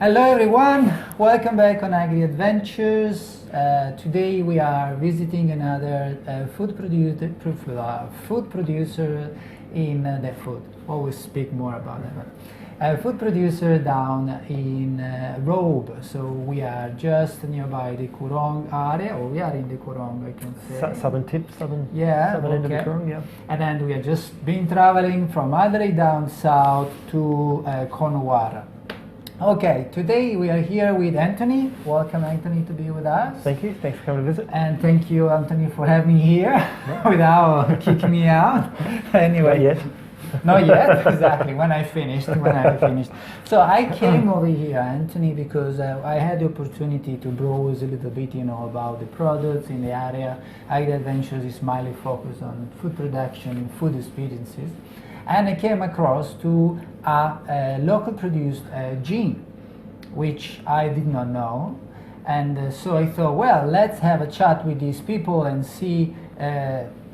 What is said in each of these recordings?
Hello everyone, welcome back on Agri Adventures. Today we are visiting another food producer in the food. Always speak more about that. A food producer down in Robe. So we are just nearby the Coorong area, or we are in the Coorong, I can say. Southern end of the Coorong, yeah. And then we have just been traveling from Adelaide down south to Cornwall. Okay, today we are here with Anthony. Welcome, Anthony, to be with us. Thank you. Thanks for coming to visit. And thank you, Anthony, for having me here without kicking me out. Anyway. Not yet. Not yet, exactly. When I finished. So I came over here, Anthony, because I had the opportunity to browse a little bit, about the products in the area. Agri Adventures is mainly focused on food production, food experiences. And I came across to a local produced gin, which I did not know. And so I thought, well, let's have a chat with these people and see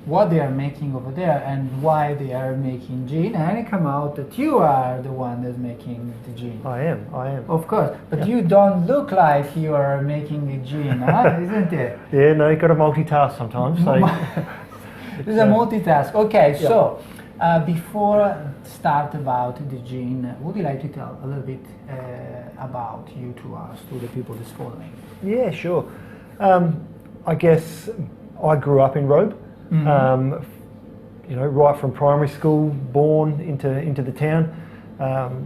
what they are making over there and why they are making gin. And it came out that you are the one that's making the gin. I am. Of course, but you don't look like you are making the gin, isn't it? Yeah, no, you've got to multitask sometimes. So. It's a multitask. Okay, so. Before start about the gin, would you like to tell a little bit about you to us, to the people that's following? Yeah, sure. I guess I grew up in Robe. Right from primary school, born into the town.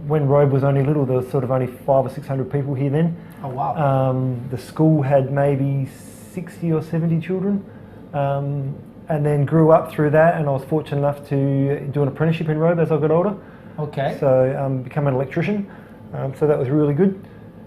When Robe was only little, there was sort of only 500 or 600 people here then. Oh wow! The school had maybe 60 or 70 children. And then grew up through that, and I was fortunate enough to do an apprenticeship in Robe as I got older. Okay. So become an electrician. So that was really good.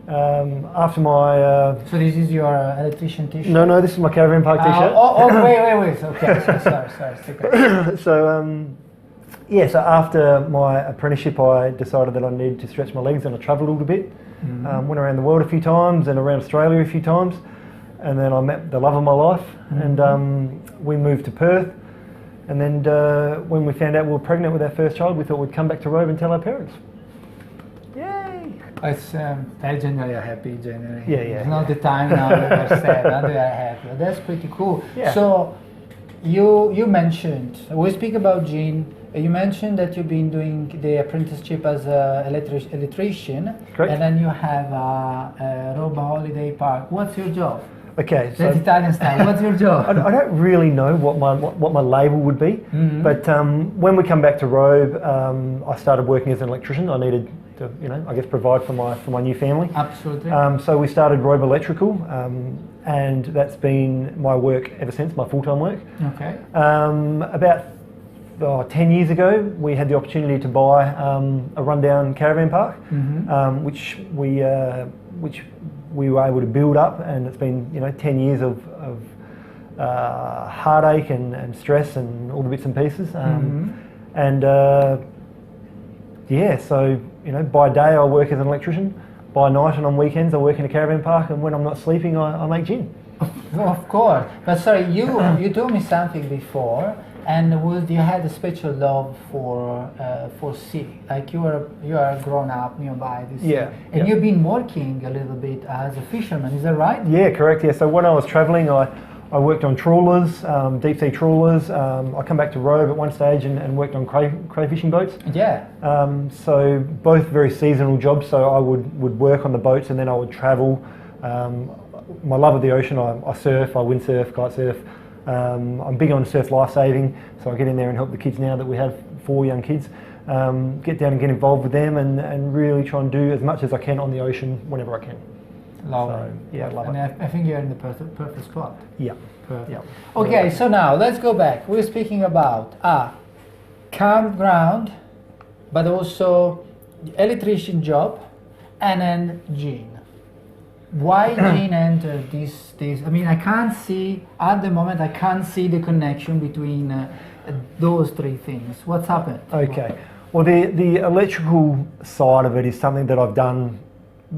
After my... So this is your electrician t-shirt? No, this is my caravan park t-shirt. Wait. Okay, sorry. Stick it. So after my apprenticeship, I decided that I needed to stretch my legs, and I travelled a little bit. Went around the world a few times and around Australia a few times. And then I met the love of my life, and we moved to Perth. And then when we found out we were pregnant with our first child, we thought we'd come back to Robe and tell our parents. Yay! It's they're generally happy, generally. Yeah. It's not the time now that they're sad, now they are happy. That's pretty cool. Yeah. So you mentioned, we speak about gin. You mentioned that you've been doing the apprenticeship as an electrician. Correct. And then you have a Robe Holiday Park. What's your job? Okay, so that's Italian style. What's your job? I don't really know what my label would be, but when we come back to Robe, I started working as an electrician. I needed to, I guess, provide for my new family. Absolutely. So we started Robe Electrical, and that's been my work ever since, my full-time work. Okay. About 10 years ago, we had the opportunity to buy a rundown caravan park, which we were able to build up, and it's been 10 years of heartache and stress and all the bits and pieces. So by day I work as an electrician, by night and on weekends I work in a caravan park, and when I'm not sleeping I make gin. Of course, but sorry, you told me something before. And you had a special love for sea, like you are grown up nearby the sea, and you've been working a little bit as a fisherman. Is that right? Yeah, correct. Yeah. So when I was travelling, I worked on trawlers, deep sea trawlers. I come back to Robe at one stage and worked on crayfishing boats. Yeah. So both very seasonal jobs. So I would work on the boats, and then I would travel. My love of the ocean. I surf. I windsurf, kite surf. I'm big on surf lifesaving, so I get in there and help the kids now that we have 4 young kids. Get down and get involved with them and really try and do as much as I can on the ocean whenever I can. Love it. Yeah, love it. And I think you're in the perfect spot. Yeah. Perfect. Yeah. Okay, so now let's go back. We're speaking about a campground, but also electrician job, and then gin. Why gin enter this? I mean, I can't see at the moment. I can't see the connection between those three things. What's happened? Okay. Well, the electrical side of it is something that I've done.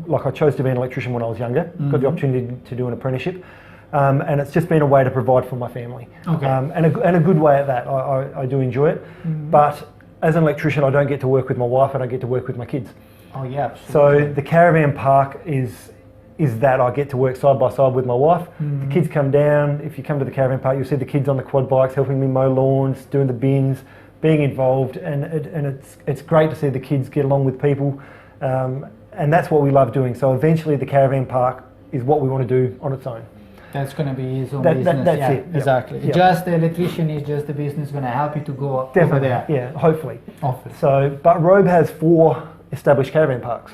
Like, I chose to be an electrician when I was younger. Got the opportunity to do an apprenticeship, and it's just been a way to provide for my family. Okay. And a good way at that. I do enjoy it, but as an electrician, I don't get to work with my wife. I don't get to work with my kids. Oh yeah, absolutely. So the caravan park is that I get to work side by side with my wife. The kids come down. If you come to the caravan park, you'll see the kids on the quad bikes helping me mow lawns, doing the bins, being involved, and it's great to see the kids get along with people, and that's what we love doing. So eventually the caravan park is what we want to do on its own. That's going to be his own business. That's yeah, it. Yep. Exactly. Yep. Just the electrician is just the business going to help you to go Definitely. over there. Yeah, hopefully. Hopefully. So, but Robe has 4 established caravan parks.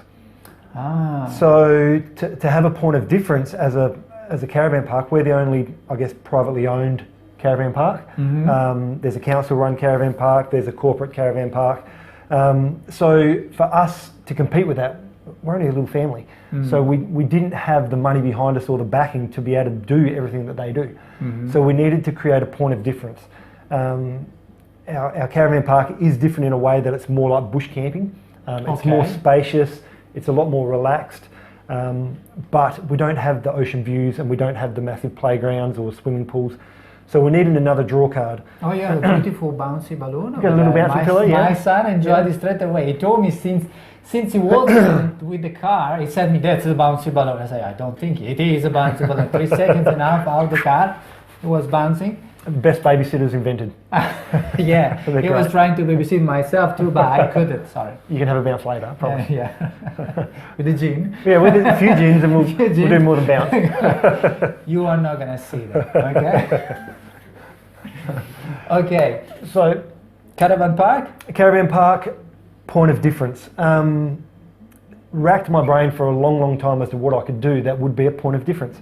Ah. So to have a point of difference as a caravan park, we're the only, I guess, privately owned caravan park. There's a council-run caravan park. There's a corporate caravan park. So for us to compete with that, we're only a little family. So we didn't have the money behind us or the backing to be able to do everything that they do. So we needed to create a point of difference. Our caravan park is different in a way that it's more like bush camping. It's more spacious. It's a lot more relaxed, but we don't have the ocean views and we don't have the massive playgrounds or swimming pools. So we needed another draw card. Oh yeah, a beautiful bouncy balloon. Got a little bouncy pillow, yeah. My son enjoyed it straight away. He told me since he walked with the car, he said me, that's a bouncy balloon. I said, I don't think it is a bouncy balloon. 3 seconds and a half out of the car, it was bouncing. Best babysitters invented. Yeah, he was trying to babysit myself too, but I couldn't, sorry. You can have a bounce later, I promise. Yeah. With the gin. Yeah, with a few gins and we'll do more than bounce. You are not going to see that, okay? Okay, so caravan park, point of difference. Racked my brain for a long time as to what I could do that would be a point of difference.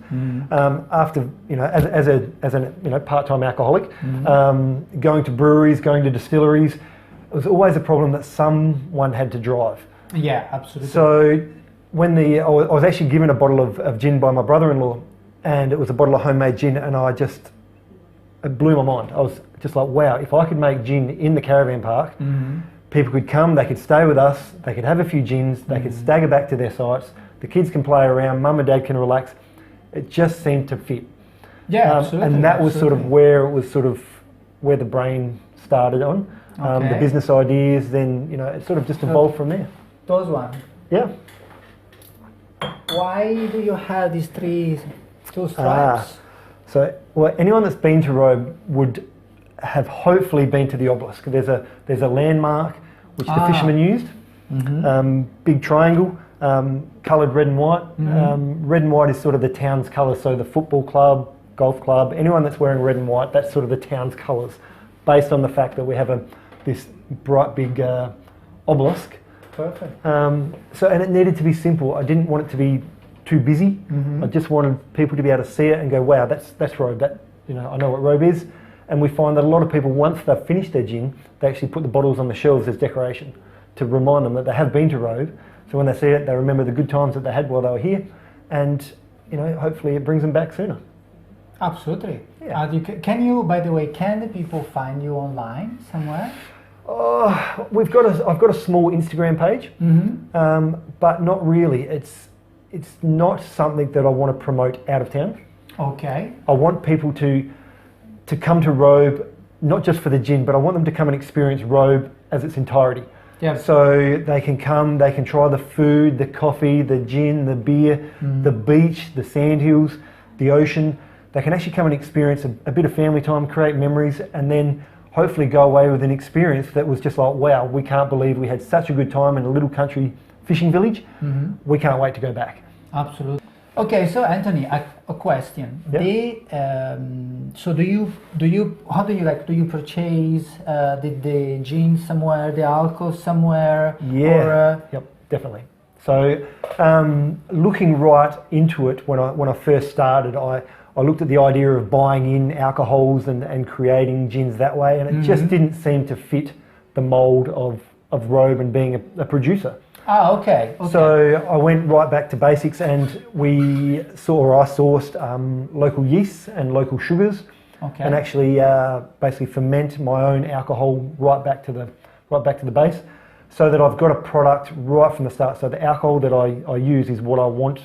After, as a part-time alcoholic, going to breweries, going to distilleries, it was always a problem that someone had to drive. Yeah, absolutely. So when I was actually given a bottle of gin by my brother-in-law, and it was a bottle of homemade gin, and it blew my mind. I was just like, wow, if I could make gin in the caravan park, people could come, they could stay with us, they could have a few gins, they could stagger back to their sites, the kids can play around, mum and dad can relax. It just seemed to fit. Yeah, absolutely. And that was sort of where the brain started on. The business ideas, then, it sort of just evolved from there. Those one. Yeah. Why do you have these two stripes? So, anyone that's been to Robe would have hopefully been to the obelisk. There's a landmark which the fishermen used. Big triangle, coloured red and white. Red and white is sort of the town's colour. So the football club, golf club, anyone that's wearing red and white, that's sort of the town's colours, based on the fact that we have this bright big obelisk. Perfect. And it needed to be simple. I didn't want it to be too busy. I just wanted people to be able to see it and go, wow, that's Robe. I know what Robe is. And we find that a lot of people, once they've finished their gin, they actually put the bottles on the shelves as decoration to remind them that they have been to Robe. So when they see it, they remember the good times that they had while they were here, and hopefully it brings them back sooner. Absolutely. Yeah. By the way, can the people find you online somewhere? I've got a small Instagram page, but not really. It's not something that I want to promote out of town. Okay. I want people to come to Robe, not just for the gin, but I want them to come and experience Robe as its entirety. Yeah. So they can come, they can try the food, the coffee, the gin, the beer, the beach, the sandhills, the ocean. They can actually come and experience a bit of family time, create memories, and then hopefully go away with an experience that was just like, wow, we can't believe we had such a good time in a little country fishing village. We can't wait to go back. Absolutely. Okay, so Anthony, a question. Yep. So do you purchase the gin somewhere, the alcohol somewhere? Yeah. Yep, definitely. So looking right into it, when I first started, I looked at the idea of buying in alcohols and creating gins that way, and it just didn't seem to fit the mould of Robe and being a producer. Ah, okay. So I went right back to basics, and I sourced local yeasts and local sugars, and actually basically ferment my own alcohol right back to the base, so that I've got a product right from the start. So the alcohol that I use is what I want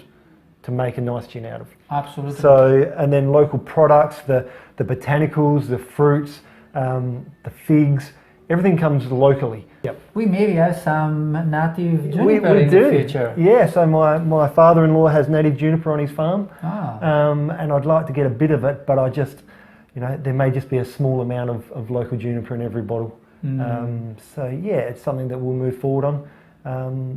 to make a nice gin out of. Absolutely. So, and then local products, the botanicals, the fruits, the figs, everything comes locally. Yep. We maybe have some native We juniper in do. the future. Yeah, so my father-in-law has native juniper on his farm, Ah. and I'd like to get a bit of it, but I just, there may just be a small amount of local juniper in every bottle. So yeah, it's something that we'll move forward on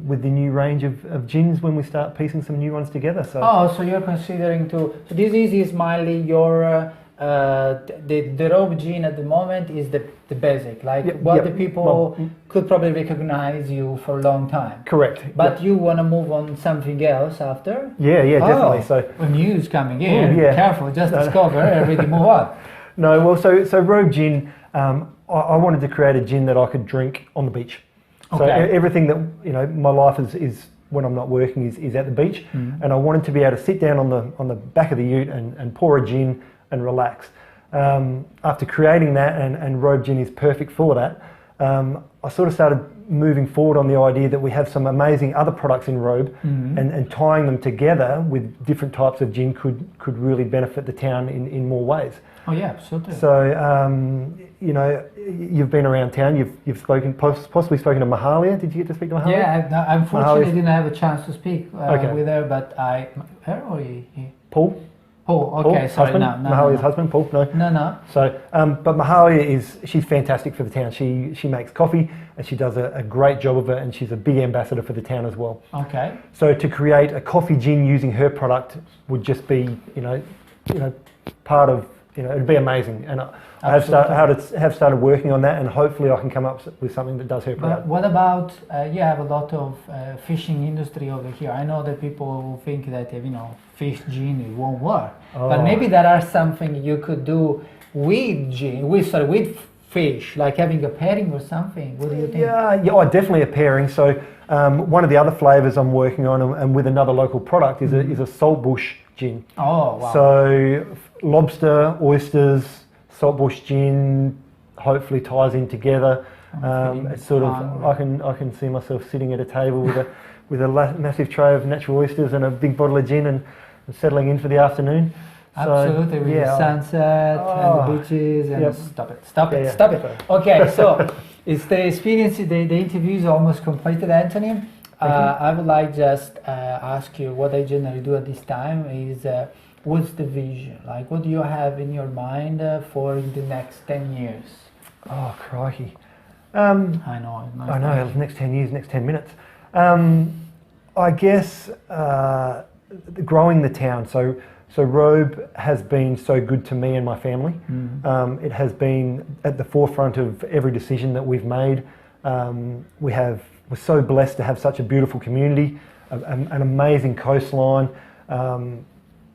with the new range of gins when we start piecing some new ones together. So. Oh, so you're considering to. So this is mainly your the Robe gin at the moment is the basic, like what the people could probably recognize you for a long time. Correct. But you want to move on something else after? Yeah, definitely. So news coming in. yeah. Careful, just discover and really move on. No, well, so Robe gin. I wanted to create a gin that I could drink on the beach. So everything that my life is when I'm not working is at the beach, and I wanted to be able to sit down on the back of the ute and pour a gin and relax. After creating that, and Robe gin is perfect for that, I sort of started moving forward on the idea that we have some amazing other products in Robe, and tying them together with different types of gin could really benefit the town in more ways. Oh yeah, absolutely. So you've been around town. You've possibly spoken to Mahalia. Did you get to speak to Mahalia? Yeah, I unfortunately didn't have a chance to speak with her, but her or he? Paul. Paul. Okay, sorry. Husband? No. Mahalia's husband, Paul. No. No. So, but Mahalia she's fantastic for the town. She makes coffee and she does a great job of it, and she's a big ambassador for the town as well. Okay. So to create a coffee gin using her product would just be part of. It'd be amazing, and I have started working on that, and hopefully I can come up with something that does her proud. But what about you have a lot of fishing industry over here? I know that people think that fish gin it won't work, but maybe there are something you could do with gin, with fish, like having a pairing or something. What do you think? Yeah, definitely a pairing. So one of the other flavors I'm working on, and with another local product, is a saltbush gin. Oh wow! So lobster, oysters, saltbush gin, hopefully ties in together. It's sort of I can see myself sitting at a table with a massive tray of natural oysters and a big bottle of gin and settling in for the afternoon. Absolutely, with the sunset and the beaches and stop it. Okay, so it's the experience. The interview is almost completed, Anthony. I would like just ask you what I generally do at this time is what's the vision? Like, what do you have in your mind for the next 10 years? Oh, crikey. I know. The next 10 years, next 10 minutes. I guess growing the town. So Robe has been so good to me and my family. It has been at the forefront of every decision that we've made. We're so blessed to have such a beautiful community, an amazing coastline.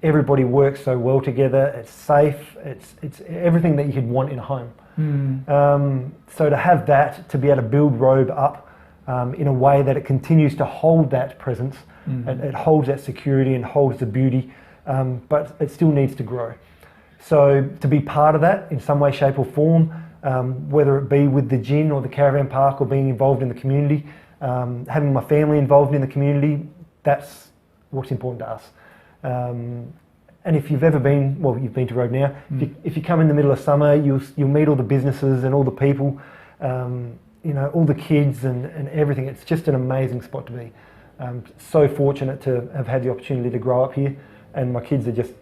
Everybody works so well together. It's safe. It's everything that you could want in a home. So to have that, to be able to build Robe up in a way that it continues to hold that presence, it holds that security and holds the beauty, but it still needs to grow. So to be part of that in some way, shape or form, whether it be with the gin or the caravan park or being involved in the community, having my family involved in the community, that's what's important to us. And if you've ever been, you've been to Robe now, if you come in the middle of summer, you'll meet all the businesses and all the people, all the kids and everything. It's just an amazing spot to be. So fortunate to have had the opportunity to grow up here, and my kids are just,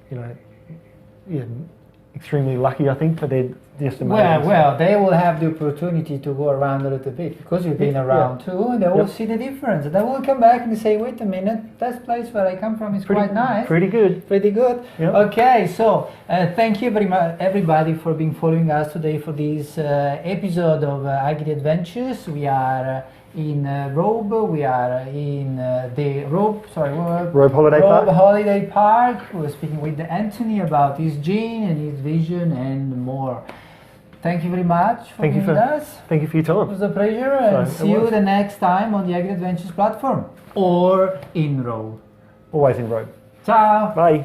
extremely lucky, I think, but they're just amazing. Well, they will have the opportunity to go around a little bit because you've been around too, and they will see the difference. They will come back and say, wait a minute, that place where I come from is quite nice. Pretty good. Yep. Okay, so thank you very much, everybody, for being following us today for this episode of Agri Adventures. We are in Robe. We are in the Robe Holiday Park. We're speaking with Anthony about his gin and his vision and more. Thank you very much for being with us. Thank you for your time. It was a pleasure, and see you the next time on the Agri Adventures platform or in Robe. Always in Robe. Ciao. Bye.